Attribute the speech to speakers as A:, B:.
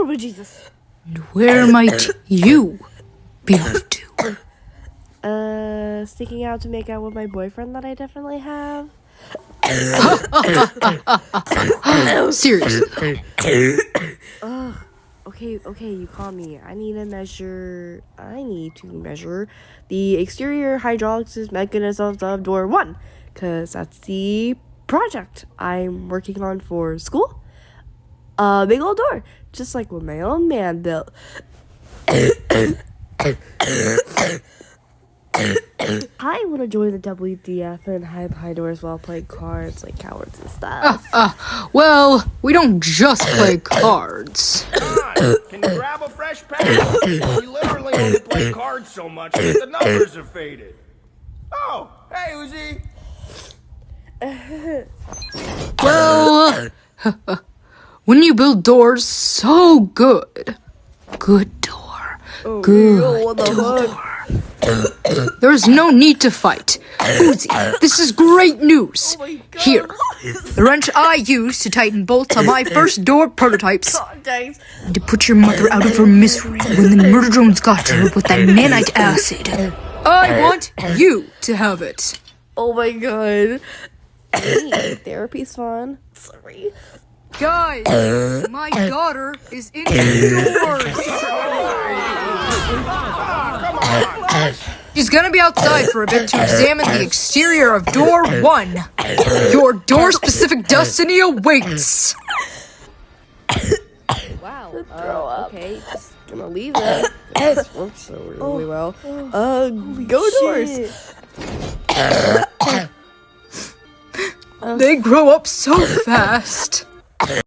A: Oh, Jesus.
B: Where might you be off to?
A: Sneaking out to make out with my boyfriend that I definitely have.
B: Seriously.
A: Okay, you call me. I need to measure the exterior hydraulics mechanisms of door 1. Because that's the project I'm working on for school. A big old door. Just like what my own man built. I want to join the WDF and hide behind doors while playing cards like cowards and stuff.
B: Well, we don't just play cards.
C: John, can you grab a fresh pack? We literally only play cards so much that the numbers are faded. Oh, hey, Uzi.
B: Well, when you build doors so good. Good door. Good door. There's no need to fight. Uzi, this is great news. Here, the wrench I used to tighten bolts on my first door prototypes.
A: Thanks.
B: And to put your mother out of her misery when the murder drones got her with that nanite acid. I want you to have it.
A: Oh my god. Hey, therapy's fun. Sorry.
B: Guys, my daughter is indoors. She's gonna be outside for a bit to examine the exterior of door 1. Your door-specific destiny awaits.
A: Wow. Okay, just gonna leave that. This works so really well. Go doors.
B: They grow up so fast.